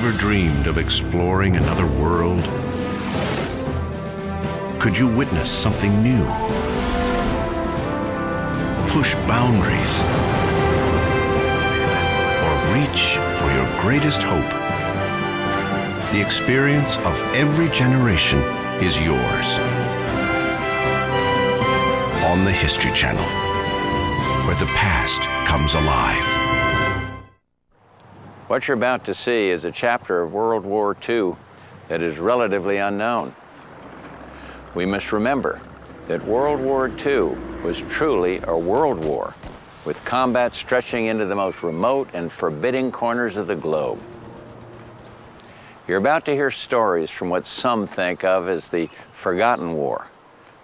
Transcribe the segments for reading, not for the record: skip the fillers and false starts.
ever dreamed of exploring another world? Could you witness something new? Push boundaries? Or reach for your greatest hope? The experience of every generation is yours. On the History Channel, where the past comes alive. What you're about to see is a chapter of World War II that is relatively unknown. We must remember that World War II was truly a world war, with combat stretching into the most remote and forbidding corners of the globe. You're about to hear stories from what some think of as the Forgotten War,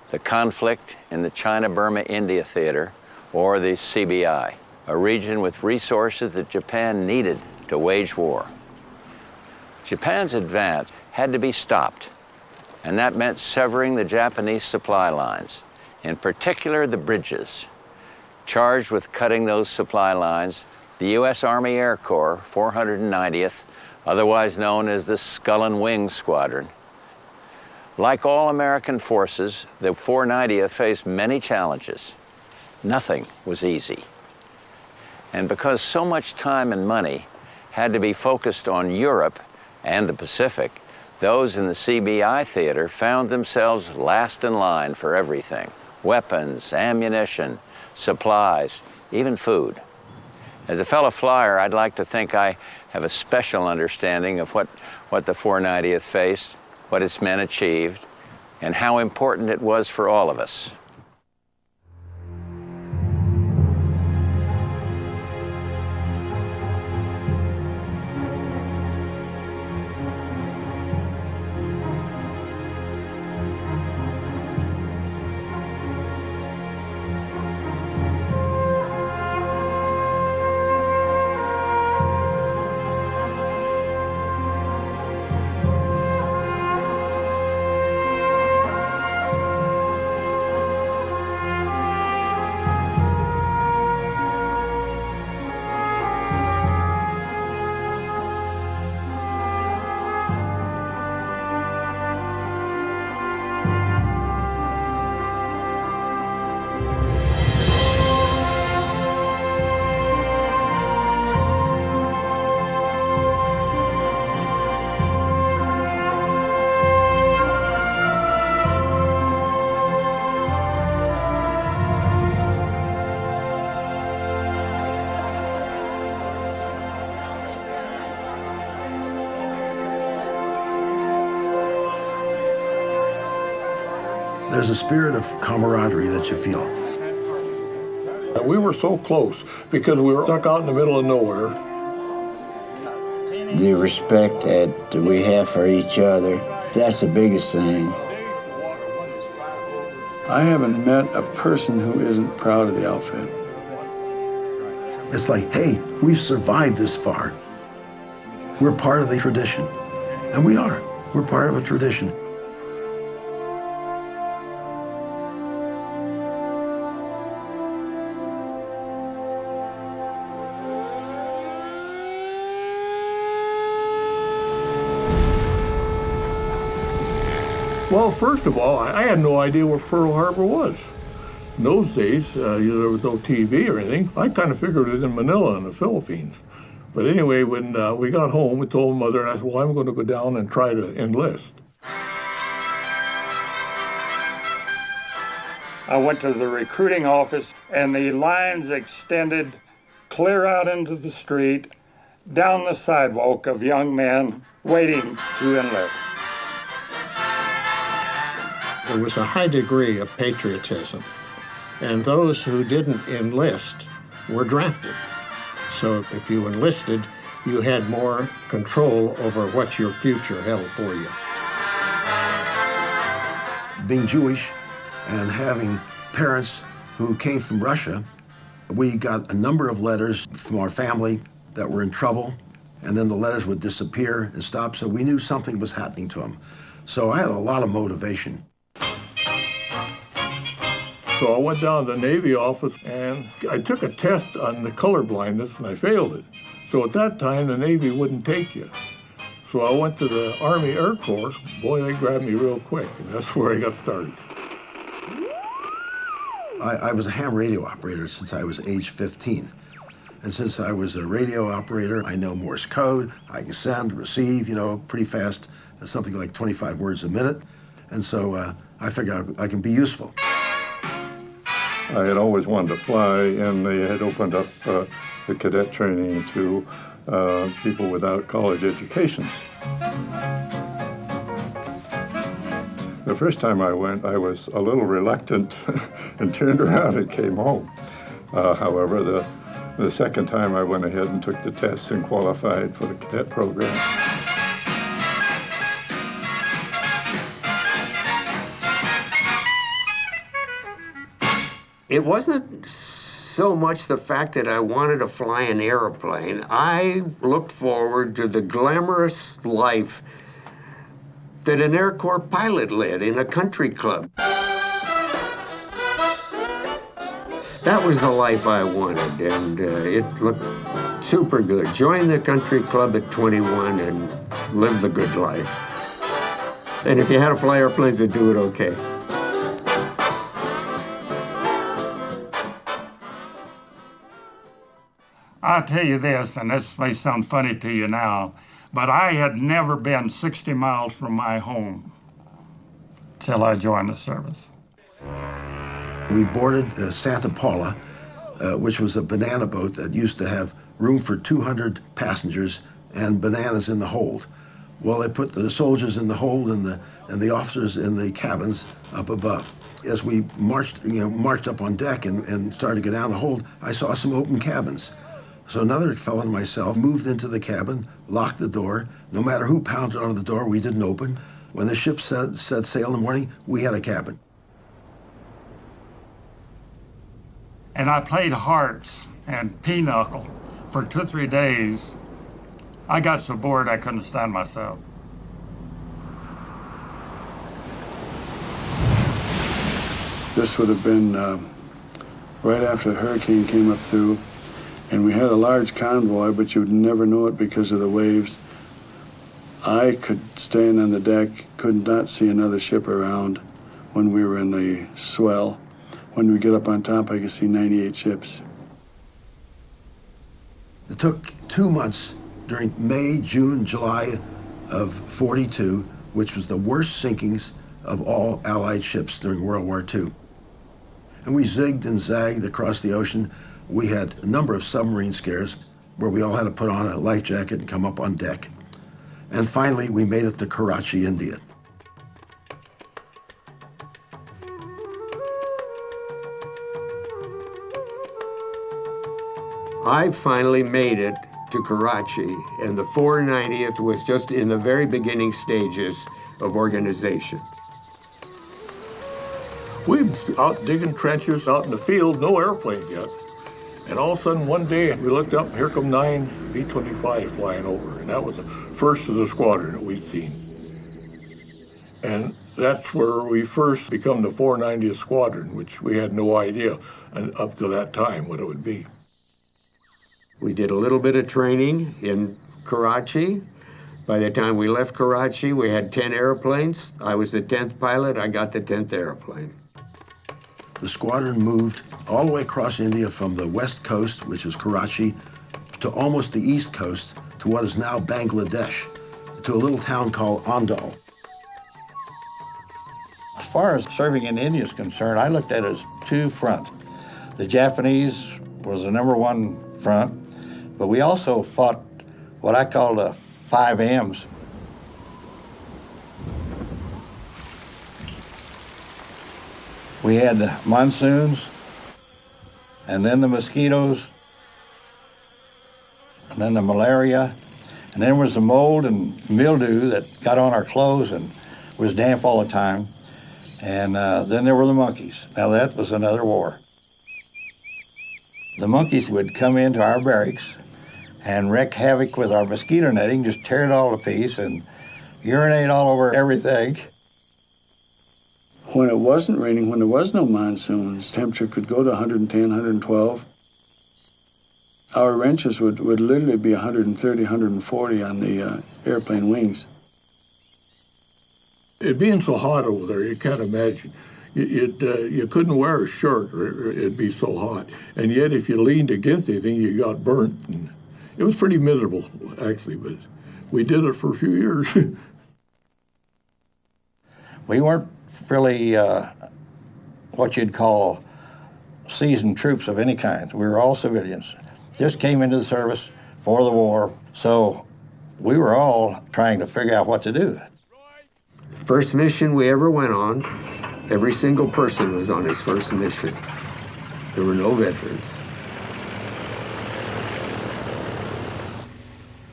the conflict in the China-Burma-India Theater, or the CBI, a region with resources that Japan needed to wage war. Japan's advance had to be stopped, and that meant severing the Japanese supply lines, in particular the bridges. Charged with cutting those supply lines, the U.S. Army Air Corps, 490th, otherwise known as the Skull and Wings Squadron. Like all American forces, the 490th faced many challenges. Nothing was easy. And because so much time and money had to be focused on Europe and the Pacific, those in the CBI theater found themselves last in line for everything: weapons, ammunition, supplies, even food. As a fellow flyer, I'd like to think I have a special understanding of what the 490th faced, what its men achieved, and how important it was for all of us. There's a spirit of camaraderie that you feel. We were so close because we were stuck out in the middle of nowhere. The respect that we have for each other, that's the biggest thing. I haven't met a person who isn't proud of the outfit. It's like, hey, we've survived this far. We're part of the tradition. And we are. We're part of a tradition. Well, first of all, I had no idea where Pearl Harbor was. In those days, there was no TV or anything. I kind of figured it was in Manila in the Philippines. But anyway, when we got home, we told Mother, and I said, well, I'm going to go down and try to enlist. I went to the recruiting office, and the lines extended clear out into the street, down the sidewalk of young men waiting to enlist. There was a high degree of patriotism, and those who didn't enlist were drafted. So if you enlisted, you had more control over what your future held for you. Being Jewish and having parents who came from Russia, we got a number of letters from our family that were in trouble, and then the letters would disappear and stop, so we knew something was happening to them. So I had a lot of motivation. So I went down to the Navy office and I took a test on the color blindness and I failed it. So at that time, the Navy wouldn't take you. So I went to the Army Air Corps. Boy, they grabbed me real quick, and that's where I got started. I was a ham radio operator since I was age 15. And since I was a radio operator, I know Morse code. I can send, receive, pretty fast, something like 25 words a minute. And so I figured I can be useful. I had always wanted to fly, and they had opened up the cadet training to people without college educations. The first time I went, I was a little reluctant and turned around and came home. However, the second time I went ahead and took the tests and qualified for the cadet program. It wasn't so much the fact that I wanted to fly an airplane. I looked forward to the glamorous life that an Air Corps pilot led in a country club. That was the life I wanted, and it looked super good. Join the country club at 21 and live the good life. And if you had to fly airplanes, they'd do it okay. I'll tell you this, and this may sound funny to you now, but I had never been 60 miles from my home till I joined the service. We boarded Santa Paula, which was a banana boat that used to have room for 200 passengers and bananas in the hold. Well, they put the soldiers in the hold and the officers in the cabins up above. As we marched up on deck and started to get down the hold, I saw some open cabins. So another fellow and myself moved into the cabin, locked the door. No matter who pounded on the door, we didn't open. When the ship set sail in the morning, we had a cabin. And I played hearts and pinochle for 2 or 3 days. I got so bored I couldn't stand myself. This would have been right after the hurricane came up through, and we had a large convoy, but you would never know it because of the waves. I could stand on the deck, could not see another ship around when we were in the swell. When we get up on top, I could see 98 ships. It took 2 months during May, June, July of '42, which was the worst sinkings of all Allied ships during World War II. And we zigged and zagged across the ocean. We had a number of submarine scares where we all had to put on a life jacket and come up on deck. And finally, we made it to Karachi, India. I finally made it to Karachi, and the 490th was just in the very beginning stages of organization. We were out digging trenches out in the field, no airplanes yet. And all of a sudden, one day, we looked up, and here come 9 B-25 flying over. And that was the first of the squadron that we'd seen. And that's where we first become the 490th Squadron, which we had no idea up to that time what it would be. We did a little bit of training in Karachi. By the time we left Karachi, we had 10 airplanes. I was the 10th pilot. I got the 10th airplane. The squadron moved all the way across India from the west coast, which is Karachi, to almost the east coast, to what is now Bangladesh, to a little town called Andal. As far as serving in India is concerned, I looked at it as 2 fronts. The Japanese was the #1 front, but we also fought what I call the 5 M's. We had the monsoons, and then the mosquitoes, and then the malaria, and then there was the mold and mildew that got on our clothes and was damp all the time. And then there were the monkeys. Now that was another war. The monkeys would come into our barracks and wreak havoc with our mosquito netting, just tear it all to pieces and urinate all over everything. When it wasn't raining, when there was no monsoons, temperature could go to 110, 112. Our wrenches would literally be 130, 140 on the airplane wings. It being so hot over there, you can't imagine. You couldn't wear a shirt or it'd be so hot. And yet if you leaned against anything, you got burnt. And it was pretty miserable, actually, but we did it for a few years. We weren't really what you'd call seasoned troops of any kind. We were all civilians. Just came into the service for the war, so we were all trying to figure out what to do. First mission we ever went on, every single person was on his first mission. There were no veterans.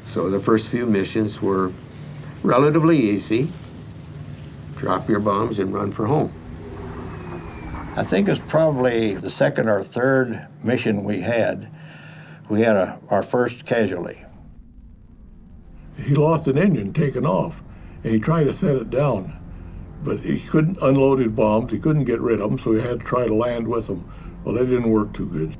So the first few missions were relatively easy. Drop your bombs and run for home. I think it was probably the second or third mission we had our first casualty. He lost an engine taken off, and he tried to set it down, but he couldn't unload his bombs, he couldn't get rid of them, so he had to try to land with them. Well, that didn't work too good.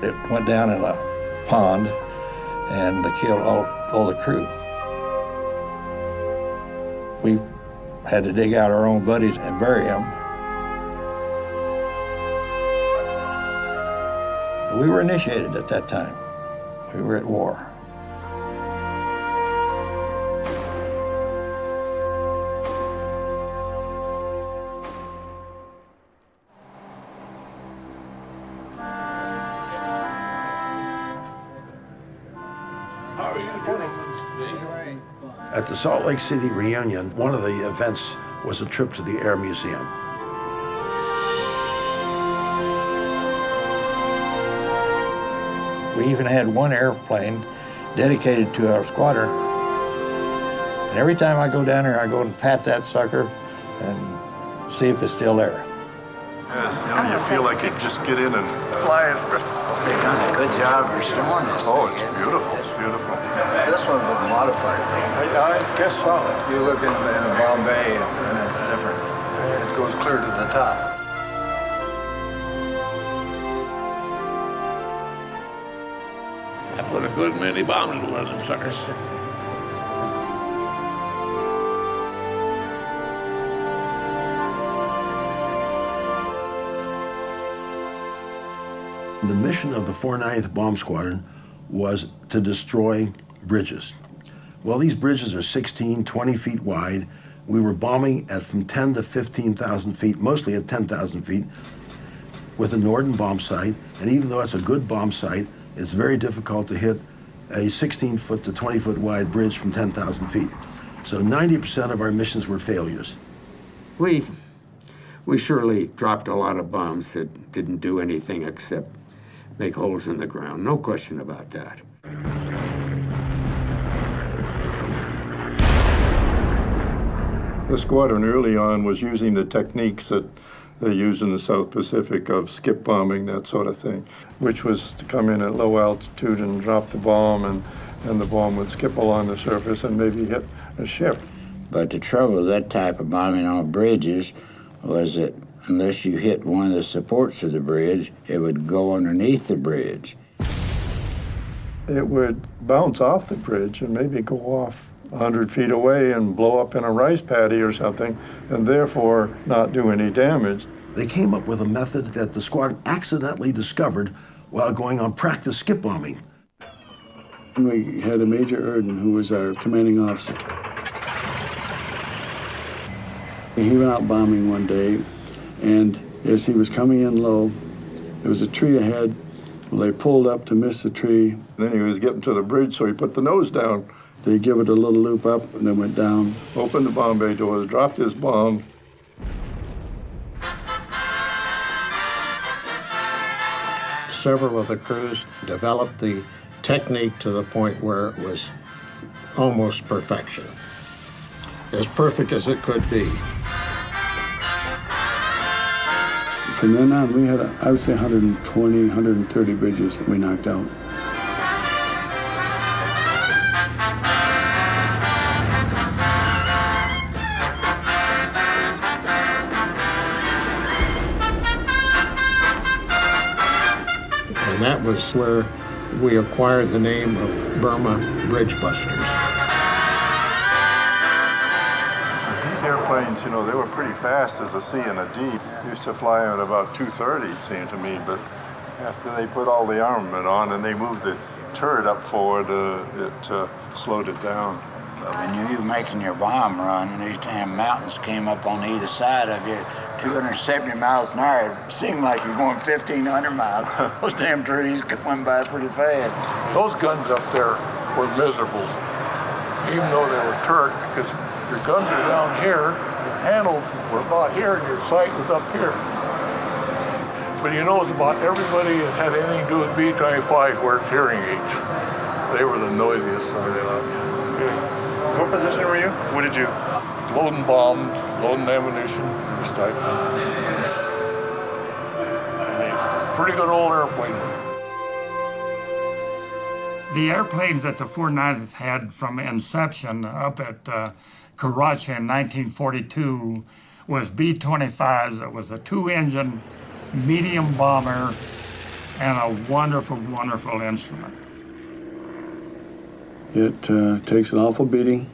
It went down in a pond and killed all the crew. We had to dig out our own buddies and bury them. We were initiated at that time. We were at war. At the Salt Lake City reunion, one of the events was a trip to the Air Museum. We even had one airplane dedicated to our squadron. And every time I go down there, I go and pat that sucker and see if it's still there. Yes, you feel like you just get in and fly it. They've done a good job restoring this. Oh, it's beautiful. It's beautiful. This one's been modified. I guess so. You look in Bombay and it's different. It goes clear to the top. I put a good many bombs in one of them suckers. The mission of the 490th Bomb Squadron was to destroy bridges. Well, these bridges are 16, 20 feet wide. We were bombing at from 10 to 15,000 feet, mostly at 10,000 feet, with a Norden bomb sight. And even though it's a good bomb sight, it's very difficult to hit a 16-foot to 20-foot wide bridge from 10,000 feet. So 90% of our missions were failures. We surely dropped a lot of bombs that didn't do anything except make holes in the ground. No question about that. The squadron early on was using the techniques that they use in the South Pacific of skip bombing, that sort of thing, which was to come in at low altitude and drop the bomb, and the bomb would skip along the surface and maybe hit a ship. But the trouble with that type of bombing on bridges was that unless you hit one of the supports of the bridge, it would go underneath the bridge. It would bounce off the bridge and maybe go off 100 feet away and blow up in a rice paddy or something, and therefore not do any damage. They came up with a method that the squadron accidentally discovered while going on practice skip bombing. We had a Major Erden, who was our commanding officer. He went out bombing one day, and as he was coming in low, there was a tree ahead. Well, they pulled up to miss the tree. Then he was getting to the bridge, so he put the nose down. They give it a little loop up and then went down. Opened the bomb bay doors, dropped his bomb. Several of the crews developed the technique to the point where it was almost perfection. As perfect as it could be. From then on, we had, I would say, 120, 130 bridges that we knocked out. And that was where we acquired the name of Burma Bridge Busters. These airplanes, you know, they were pretty fast as a C and a D. Used to fly at about 230, it seemed to me, but after they put all the armament on and they moved the turret up forward, it slowed it down. When you were making your bomb run and these damn mountains came up on either side of you, 270 miles an hour, it seemed like you're going 1,500 miles. Those damn trees went by pretty fast. Those guns up there were miserable, even though they were turret, because your guns are down here, your handles were about here, and your sight was up here. But you know, it's about everybody that had anything to do with B-25 wears hearing aids. They were the noisiest side out here. What position were you? What did you? Loading bombs, loading ammunition, this type of thing. Pretty good old airplane. The airplanes that the 490th had from inception up at Karachi in 1942 was B-25s. It was a 2-engine medium bomber and a wonderful, wonderful instrument. It takes an awful beating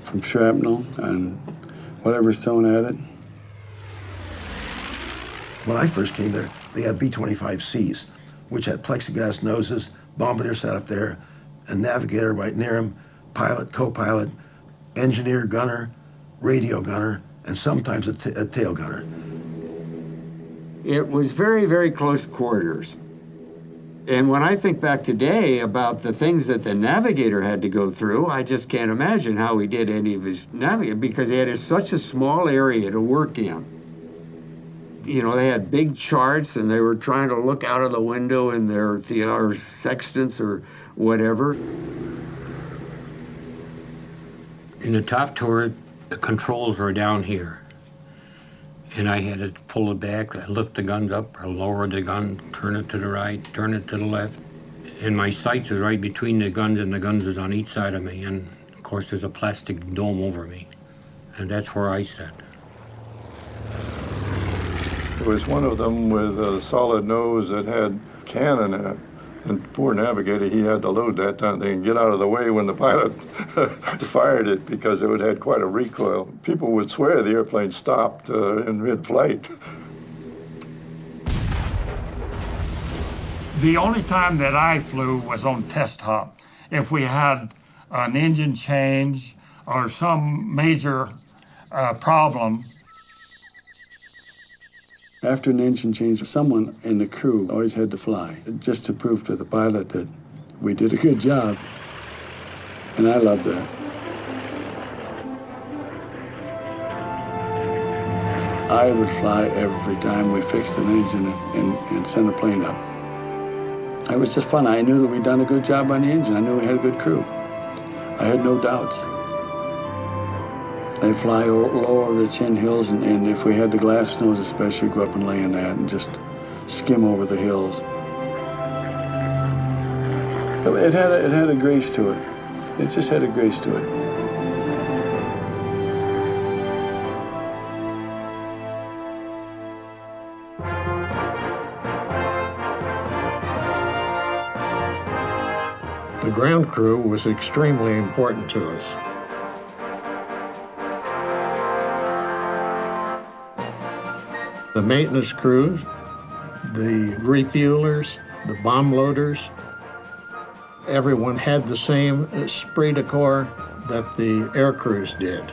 from shrapnel and whatever's thrown at it. When I first came there, they had B-25Cs, which had plexiglass noses, bombardier sat up there, a navigator right near him, pilot, co-pilot, engineer, gunner, radio gunner, and sometimes a tail gunner. It was very, very close quarters. And when I think back today about the things that the navigator had to go through, I just can't imagine how he did any of his navigating, because he had such a small area to work in. You know, they had big charts and they were trying to look out of the window in their sextants or whatever. In the top turret, the controls were down here. And I had to pull it back, lift the guns up, or lower the gun, turn it to the right, turn it to the left. And my sights was right between the guns, and the guns was on each side of me. And of course, there's a plastic dome over me. And that's where I sat. There was one of them with a solid nose that had cannon in it. And poor navigator, he had to load that damn thing and get out of the way when the pilot fired it, because it had quite a recoil. People would swear the airplane stopped in mid-flight. The only time that I flew was on test hop. If we had an engine change or some major problem. After an engine change, someone in the crew always had to fly, just to prove to the pilot that we did a good job. And I loved that. I would fly every time we fixed an engine and sent a plane up. It was just fun. I knew that we'd done a good job on the engine. I knew we had a good crew. I had no doubts. They fly low over the chin hills, and if we had the glass snows especially, go up and lay in that and just skim over the hills. It had a grace to it. It just had a grace to it. The ground crew was extremely important to us. The maintenance crews, the refuelers, the bomb loaders, everyone had the same esprit de corps that the air crews did.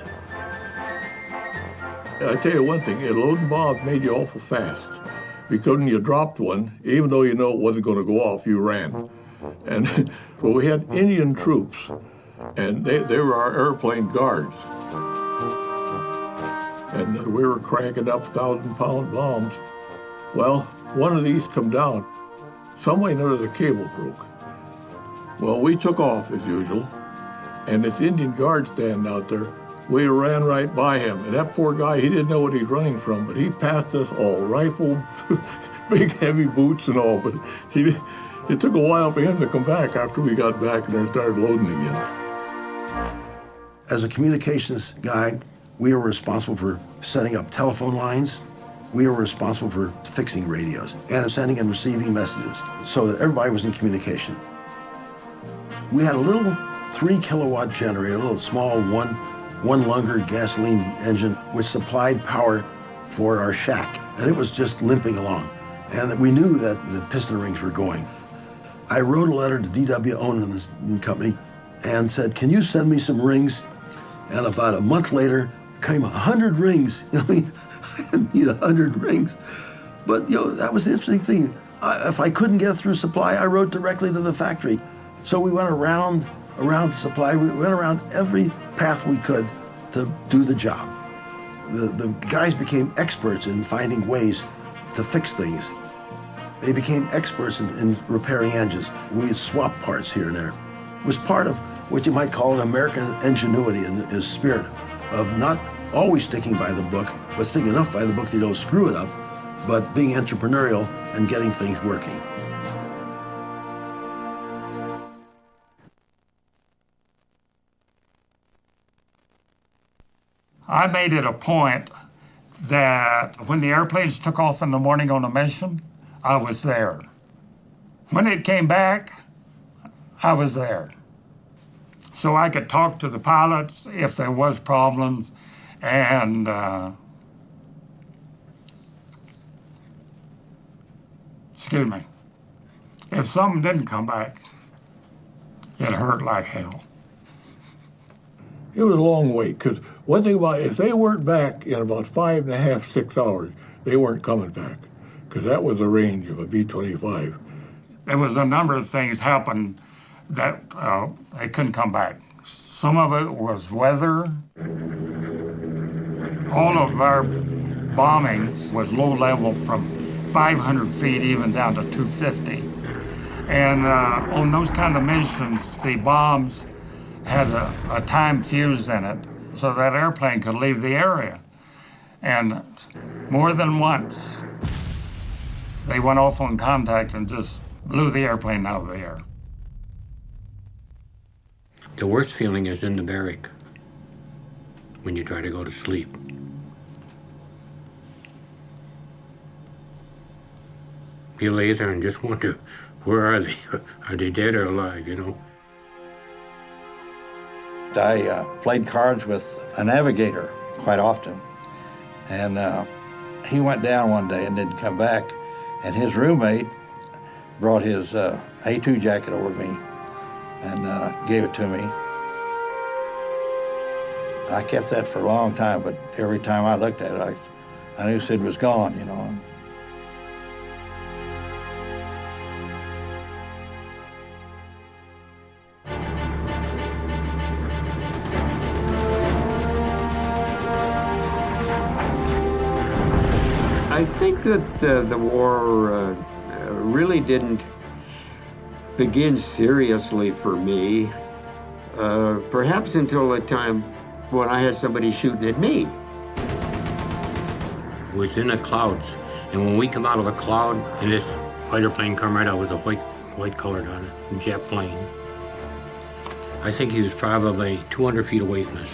I tell you one thing, loading bombs made you awful fast, because when you dropped one, even though you know it wasn't going to go off, you ran. And well, we had Indian troops, and they were our airplane guards. And we were cranking up 1,000-pound bombs. Well, one of these come down. Some way or another, the cable broke. Well, we took off as usual, and this Indian guard standing out there We ran right by him. And that poor guy, he didn't know what he's running from, but he passed us all, rifled, big heavy boots and all. But it took a while for him to come back after we got back and then started loading again. As a communications guy, we were responsible for setting up telephone lines. We were responsible for fixing radios and sending and receiving messages so that everybody was in communication. We had a little 3 kilowatt generator, a little small one lunger gasoline engine, which supplied power for our shack. And it was just limping along. And we knew that the piston rings were going. I wrote a letter to D.W. Onan and Company and said, can you send me some rings? And about a month later, came 100 rings. I mean, I didn't need 100 rings. But, that was the interesting thing. If I couldn't get through supply, I wrote directly to the factory. So we went around supply. We went around every path we could to do the job. The guys became experts in finding ways to fix things. They became experts in repairing engines. We'd swap parts here and there. It was part of what you might call an American ingenuity and his spirit of not always sticking by the book, but sticking enough by the book that you don't screw it up, but being entrepreneurial and getting things working. I made it a point that when the airplanes took off in the morning on a mission, I was there. When it came back, I was there. So I could talk to the pilots if there was problems, and excuse me, if something didn't come back, it hurt like hell. It was a long wait, because one thing about it, if they weren't back in about 5.5, 6 hours, they weren't coming back, because that was the range of a B-25. There was a number of things happened that they couldn't come back. Some of it was weather. All of our bombing was low level from 500 feet even down to 250. And on those kind of missions, the bombs had a time fuse in it so that airplane could leave the area. And more than once, they went off on contact and just blew the airplane out of the air. The worst feeling is in the barrack when you try to go to sleep. You lay there and just wonder, where are they? Are they dead or alive, I played cards with a navigator quite often, and he went down one day and didn't come back, and his roommate brought his A2 jacket over to me and gave it to me. I kept that for a long time, but every time I looked at it, I knew Sid was gone, I think that the war really didn't begin seriously for me, perhaps until the time when I had somebody shooting at me. It was in the clouds, and when we come out of a cloud, and this fighter plane come right out, was a white colored on it, a jet plane. I think he was probably 200 feet away from us.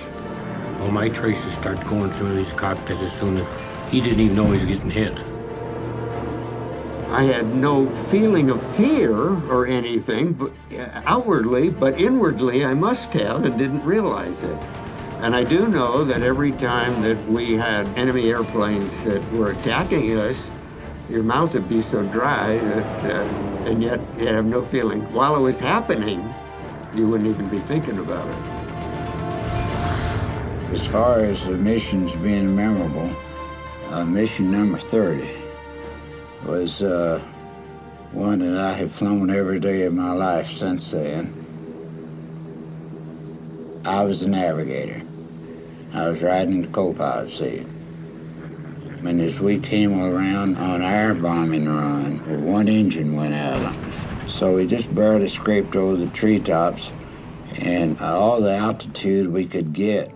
Well, my traces started going through his cockpit as soon as he didn't even know he was getting hit. I had no feeling of fear or anything, but outwardly, but inwardly I must have and didn't realize it. And I do know that every time that we had enemy airplanes that were attacking us, your mouth would be so dry that, and yet you'd have no feeling. While it was happening, you wouldn't even be thinking about it. As far as the missions being memorable, mission number 30 was one that I have flown every day of my life since then. I was the navigator. I was riding the co-pilot seat. When as we came around on our bombing run, one engine went out on us. So we just barely scraped over the treetops, and all the altitude we could get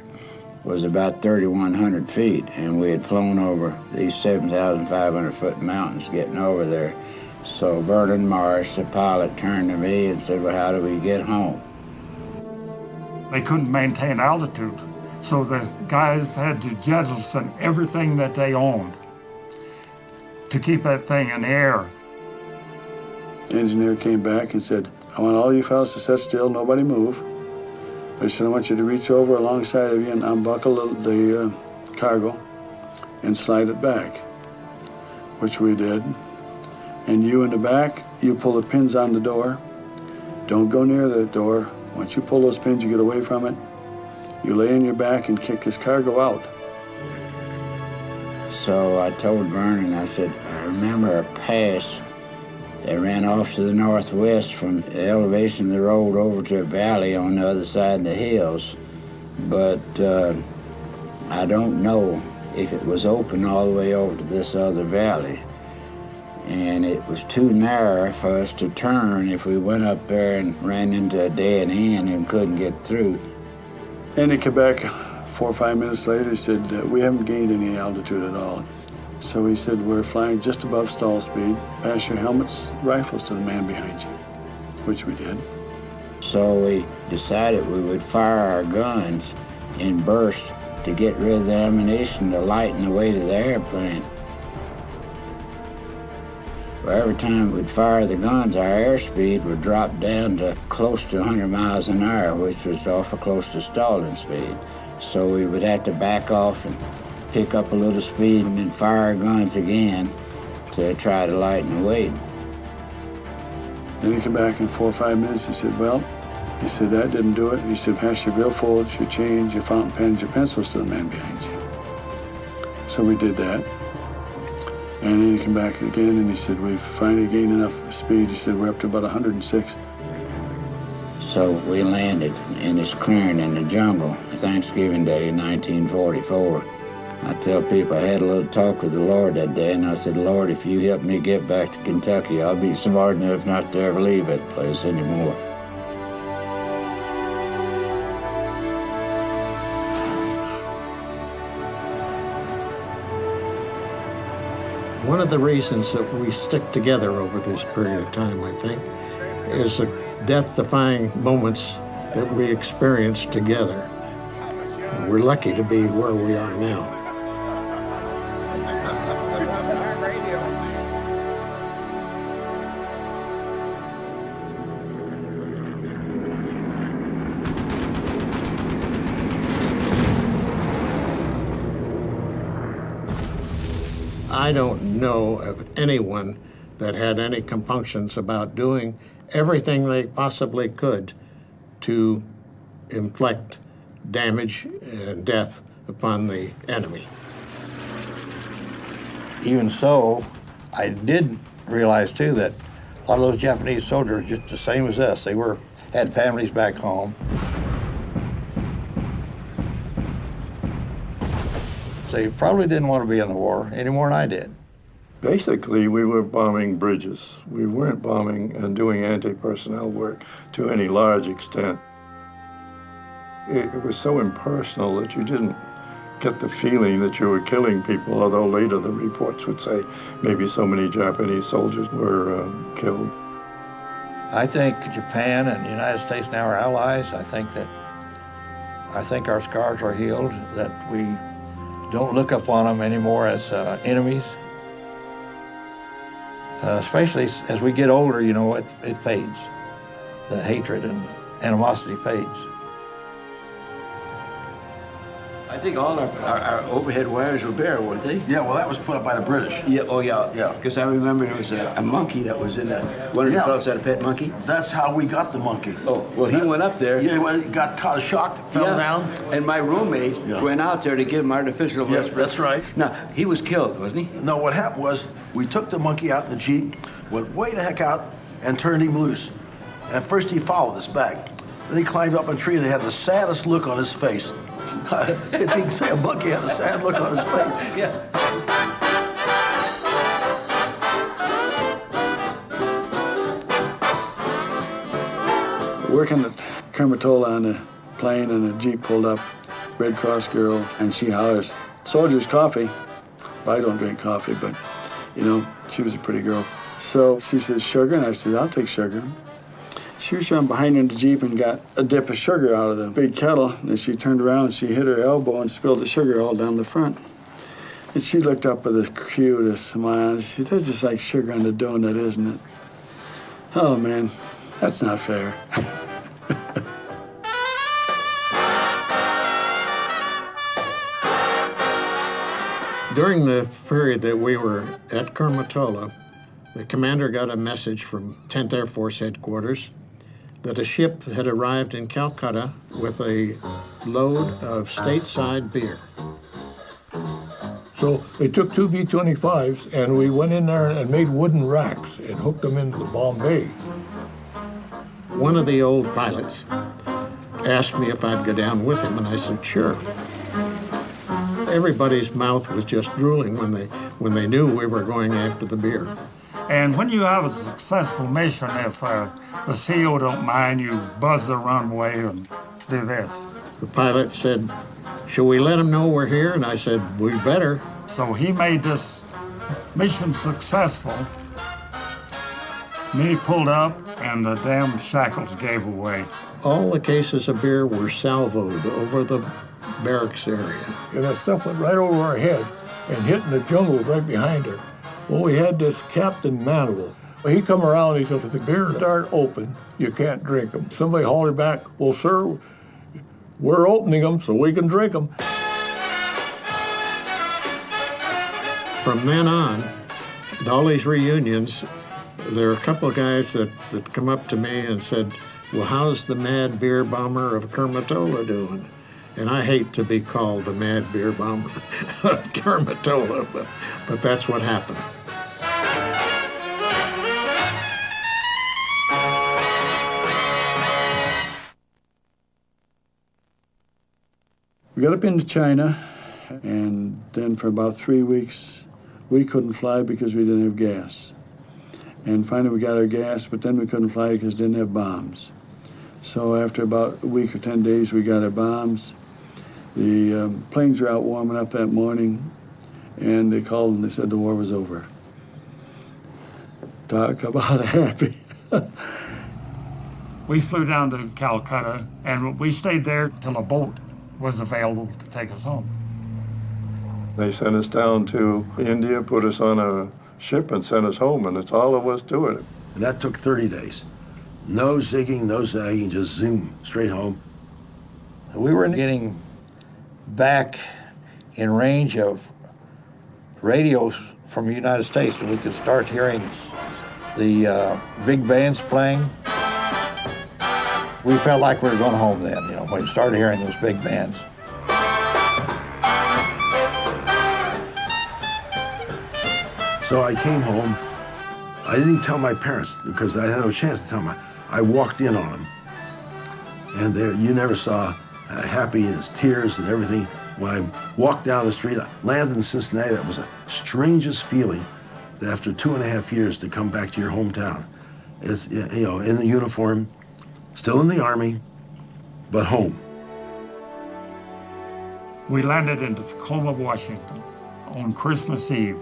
was about 3,100 feet, and we had flown over these 7,500-foot mountains getting over there. So Vernon Marsh, the pilot, turned to me and said, well, how do we get home? They couldn't maintain altitude, so the guys had to jettison everything that they owned to keep that thing in the air. The engineer came back and said, I want all you fellas to sit still, nobody move. I said, I want you to reach over alongside of you and unbuckle the cargo and slide it back, which we did. And you in the back, you pull the pins on the door. Don't go near the door. Once you pull those pins, you get away from it. You lay on your back and kick this cargo out. So I told Vernon, I said, I remember a pass that ran off to the northwest from the elevation of the road over to a valley on the other side of the hills. But I don't know if it was open all the way over to this other valley. And it was too narrow for us to turn if we went up there and ran into a dead end and couldn't get through. And he came back 4 or 5 minutes later. He said, we haven't gained any altitude at all. So he said, we're flying just above stall speed. Pass your helmets, rifles to the man behind you, which we did. So we decided we would fire our guns in bursts to get rid of the ammunition to lighten the way to the airplane. Well, every time we'd fire the guns, our airspeed would drop down to close to 100 miles an hour, which was awful close to stalling speed. So we would have to back off and pick up a little speed and then fire our guns again to try to lighten the weight. Then he came back in 4 or 5 minutes. He said, well, he said, that didn't do it. He said, pass your billfolds, your change, your fountain pens, your pencils to the man behind you. So we did that. And then he came back again and he said, we've finally gained enough speed. He said, we're up to about 106. So we landed in this clearing in the jungle, Thanksgiving Day, 1944. I tell people I had a little talk with the Lord that day, and I said, Lord, if you help me get back to Kentucky, I'll be smart enough not to ever leave that place anymore. One of the reasons that we stick together over this period of time, I think, is the death-defying moments that we experience together. We're lucky to be where we are now. I don't know of anyone that had any compunctions about doing everything they possibly could to inflict damage and death upon the enemy. Even so, I did realize too that a lot of those Japanese soldiers were just the same as us. They had families back home. They probably didn't want to be in the war any more than I did. Basically, we were bombing bridges. We weren't bombing and doing anti-personnel work to any large extent. It was so impersonal that you didn't get the feeling that you were killing people, although later the reports would say maybe so many Japanese soldiers were killed. I think Japan and the United States now are allies. I think our scars are healed, that we don't look upon them anymore as enemies. Especially as we get older, you know, it fades. The hatred and animosity fades. I think all our overhead wires were bare, weren't they? Yeah, well, that was put up by the British. Yeah, oh yeah. Yeah. Because I remember there was a monkey that was in that. One of the fellows had a pet monkey. That's how we got the monkey. Oh, well, he went up there. Yeah, he got caught a shock, fell down. And my roommate went out there to give him artificial respiration. Yeah, that's right. Now, he was killed, wasn't he? No, what happened was we took the monkey out in the Jeep, went way the heck out, and turned him loose. At first, he followed us back. Then he climbed up a tree and he had the saddest look on his face. If you can say a monkey had a sad look on his face. Yeah. Working at Kermitola on the plane and the Jeep pulled up. Red Cross girl, and she hollers, "Soldier's coffee." I don't drink coffee, but, you know, she was a pretty girl. So she says, "Sugar?" And I said, "I'll take sugar." She was running behind in the Jeep and got a dip of sugar out of the big kettle, and she turned around and she hit her elbow and spilled the sugar all down the front. And she looked up with the cutest smile. She said, "That's just like sugar on the donut, isn't it?" Oh, man, that's not fair. During the period that we were at Kurmatola, the commander got a message from 10th Air Force headquarters that a ship had arrived in Calcutta with a load of stateside beer. So they took 2 B-25s, and we went in there and made wooden racks and hooked them into the Bombay. One of the old pilots asked me if I'd go down with him, and I said, sure. Everybody's mouth was just drooling when they knew we were going after the beer. And when you have a successful mission, if the CEO don't mind, you buzz the runway and do this. The pilot said, "Shall we let him know we're here?" And I said, "We better." So he made this mission successful. And then he pulled up and the damn shackles gave away. All the cases of beer were salvoed over the barracks area. And that stuff went right over our head and hit in the jungle right behind her. Well, we had this Captain Manuel. He come around, he said, if the beers aren't open, you can't drink them. Somebody hollered back, well, sir, we're opening them so we can drink them. From then on, at all these reunions, there are a couple of guys that come up to me and said, well, how's the mad beer bomber of Kurmatola doing? And I hate to be called the mad beer bomber of Kurmatola, but that's what happened. We got up into China, and then for about 3 weeks, we couldn't fly because we didn't have gas. And finally we got our gas, but then we couldn't fly because we didn't have bombs. So after about a week or 10 days, we got our bombs. The planes were out warming up that morning, and they called and they said the war was over. Talk about happy. We flew down to Calcutta, and we stayed there till a boat was available to take us home. They sent us down to India, put us on a ship, and sent us home, and that's all there was to it. And that took 30 days. No zigging, no zagging, just zoom, straight home. We were getting back in range of radios from the United States, and we could start hearing the big bands playing. We felt like we were going home then, you know, when we started hearing those big bands. So I came home. I didn't tell my parents because I had no chance to tell them. I walked in on them. And you never saw happy as tears and everything. When I walked down the street, I landed in Cincinnati. That was the strangest feeling that after 2.5 years to come back to your hometown. It's, you know, in the uniform, still in the Army, but home. We landed in Tacoma, Washington on Christmas Eve.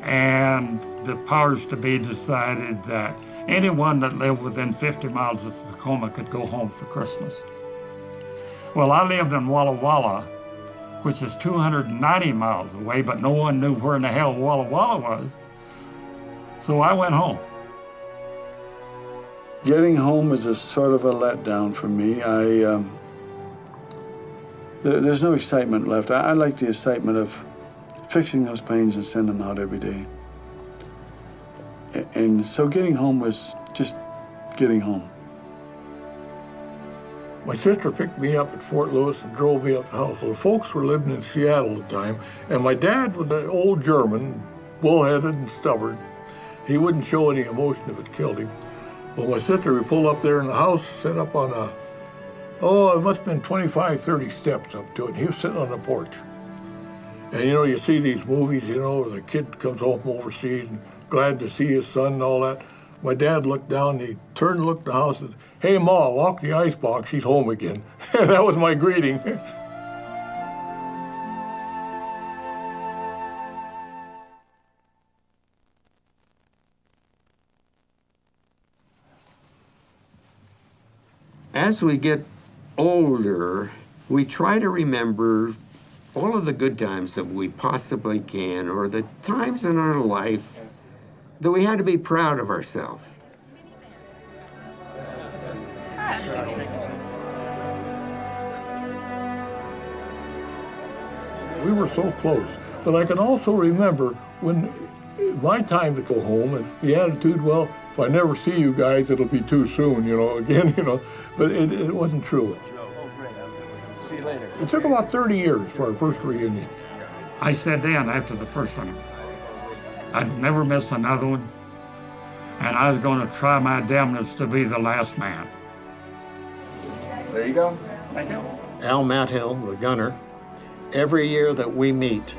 And the powers to be decided that anyone that lived within 50 miles of Tacoma could go home for Christmas. Well, I lived in Walla Walla, which is 290 miles away, but no one knew where in the hell Walla Walla was. So I went home. Getting home was a sort of a letdown for me. There's no excitement left. I like the excitement of fixing those planes and sending them out every day. And so getting home was just getting home. My sister picked me up at Fort Lewis and drove me up the house. So the folks were living in Seattle at the time, and my dad was an old German, bullheaded and stubborn. He wouldn't show any emotion if it killed him. Well, my sister, we pulled up there in the house, set up on it must have been 25, 30 steps up to it. He was sitting on the porch. And you know, you see these movies, you know, where the kid comes home from overseas and glad to see his son and all that. My dad looked down, he turned and looked at the house and said, hey, Ma, lock the icebox, he's home again. That was my greeting. as we get older, we try to remember all of the good times that we possibly can, or the times in our life that we had to be proud of ourselves. We were so close. But I can also remember when my time to go home and the attitude, well, if I never see you guys, it'll be too soon, again, But it wasn't true. See you later. It took about 30 years for our first reunion. I said then, after the first one, I'd never miss another one, and I was going to try my damnedest to be the last man. There you go. Thank you. Al Mathill, the gunner, every year that we meet,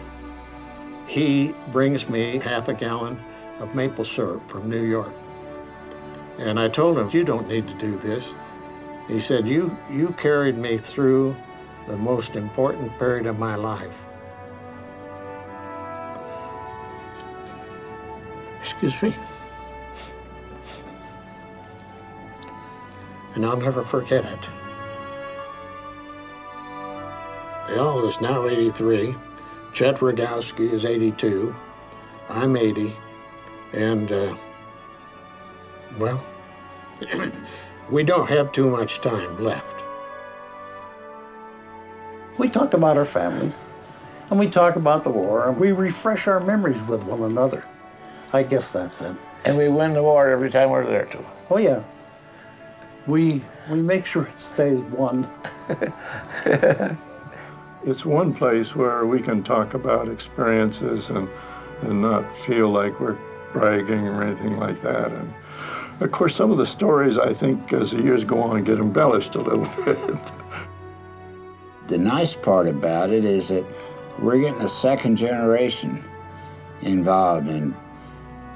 he brings me half a gallon of maple syrup from New York. And I told him, you don't need to do this. He said, you carried me through the most important period of my life. Excuse me. And I'll never forget it. Al is now 83. Chet Rogowski is 82. I'm 80. And, well, we don't have too much time left. We talk about our families, and we talk about the war, and we refresh our memories with one another. I guess that's it. And we win the war every time we're there, too. Oh, yeah. We make sure it stays won. It's one place where we can talk about experiences and not feel like we're bragging or anything like that. And of course, some of the stories, I think, as the years go on, get embellished a little bit. The nice part about it is that we're getting a second generation involved in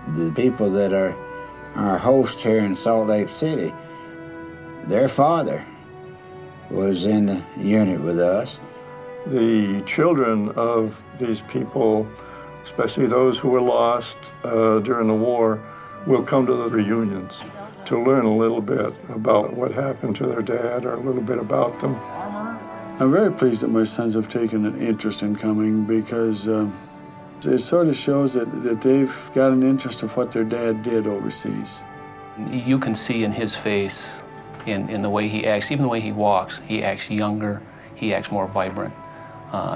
the people that are our host here in Salt Lake City. Their father was in the unit with us. The children of these people, especially those who were lost during the war, will come to the reunions to learn a little bit about what happened to their dad or a little bit about them. I'm very pleased that my sons have taken an interest in coming because it sort of shows that they've got an interest of what their dad did overseas. You can see in his face, in the way he acts, even the way he walks, he acts younger, he acts more vibrant.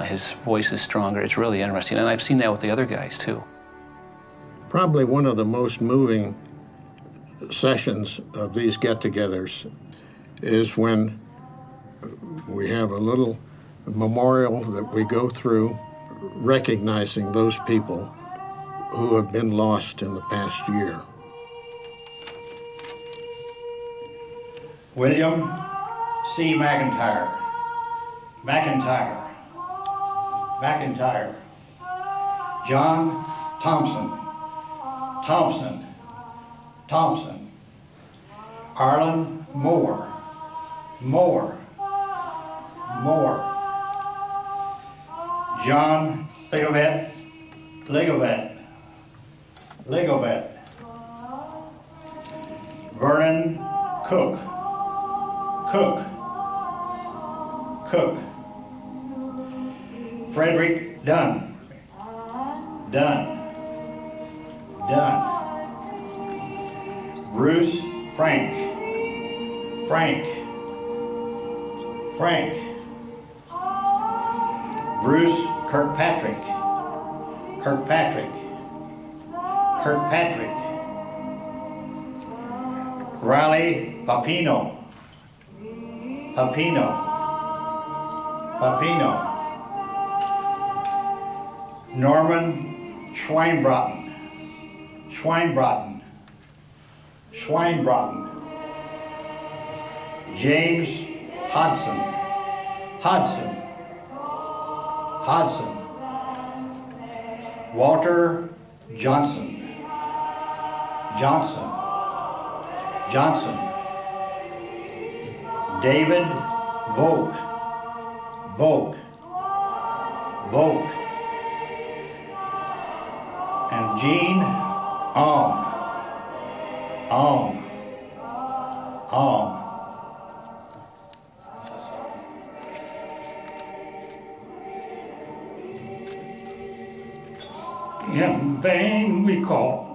His voice is stronger. It's really interesting, and I've seen that with the other guys, too. Probably one of the most moving sessions of these get-togethers is when we have a little memorial that we go through recognizing those people who have been lost in the past year. William C. McIntyre. McIntyre. McIntyre. John Thompson. Thompson. Thompson. Arlen Moore. Moore. Moore. John Ligovet. Ligovet. Ligovet. Vernon Cook. Cook. Cook. Frederick Dunn. Dunn. Dunn. Bruce Frank. Frank. Frank. Bruce Kirkpatrick. Kirkpatrick. Kirkpatrick. Riley Papino. Papino. Papino. Norman Schweinbraten. Schweinbraten. Schweinbraten. James Hodson. Hodson. Hodson. Walter Johnson. Johnson. Johnson. David Volk. Volk. Volk. And Jean Ong. Ong. Ong. In vain we call.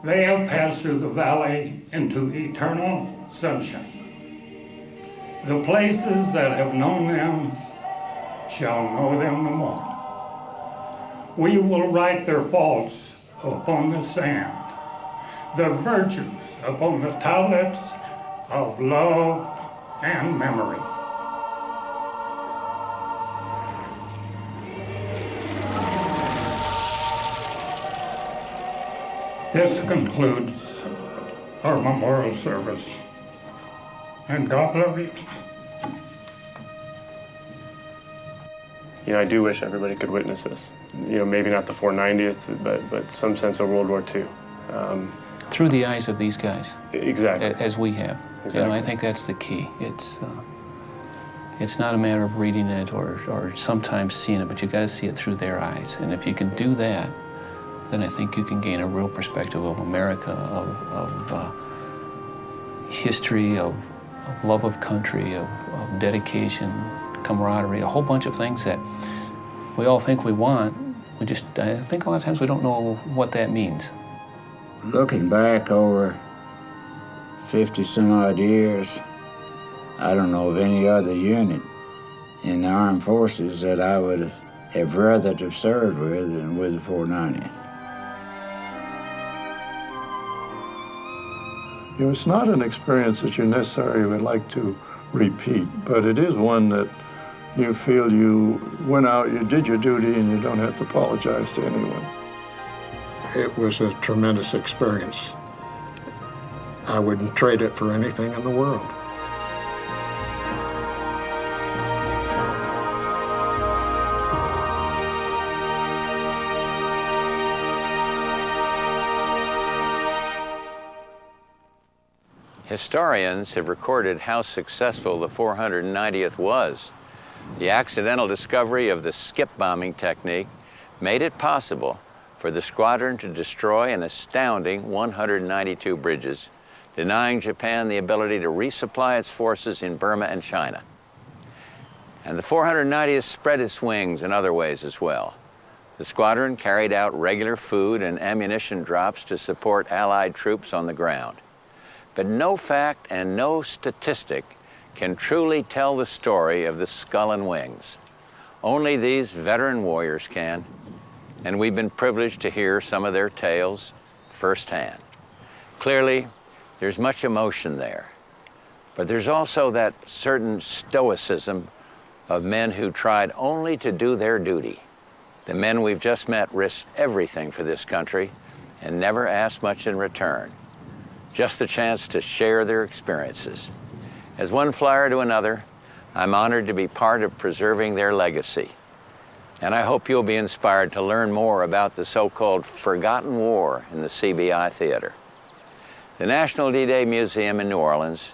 They have passed through the valley into eternal sunshine. The places that have known them shall know them no more. We will write their faults upon the sand, their virtues upon the tablets of love and memory. This concludes our memorial service, and God love you. You know, I do wish everybody could witness this. You know, maybe not the 490th, but some sense of World War II. Through the eyes of these guys. Exactly. As we have. Exactly. You know, I think that's the key. It's not a matter of reading it or sometimes seeing it, but you got to see it through their eyes. And if you can do that, then I think you can gain a real perspective of America, of history, of love of country, of dedication, camaraderie, a whole bunch of things that we all think we want. I think a lot of times we don't know what that means. Looking back over 50 some odd years, I don't know of any other unit in the armed forces that I would have rather to have served with than with the 490. You know, it's not an experience that you necessarily would like to repeat, but it is one that you feel you went out, you did your duty, and you don't have to apologize to anyone. It was a tremendous experience. I wouldn't trade it for anything in the world. Historians have recorded how successful the 490th was. The accidental discovery of the skip bombing technique made it possible for the squadron to destroy an astounding 192 bridges, denying Japan the ability to resupply its forces in Burma and China. And the 490th spread its wings in other ways as well. The squadron carried out regular food and ammunition drops to support Allied troops on the ground. But no fact and no statistic can truly tell the story of the skull and wings. Only these veteran warriors can, and we've been privileged to hear some of their tales firsthand. Clearly, there's much emotion there, but there's also that certain stoicism of men who tried only to do their duty. The men we've just met risked everything for this country and never asked much in return. Just the chance to share their experiences. As one flyer to another, I'm honored to be part of preserving their legacy. And I hope you'll be inspired to learn more about the so-called forgotten war in the CBI Theater. The National D-Day Museum in New Orleans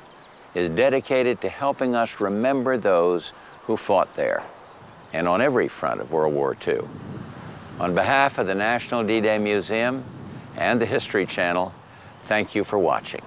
is dedicated to helping us remember those who fought there and on every front of World War II. On behalf of the National D-Day Museum and the History Channel, thank you for watching.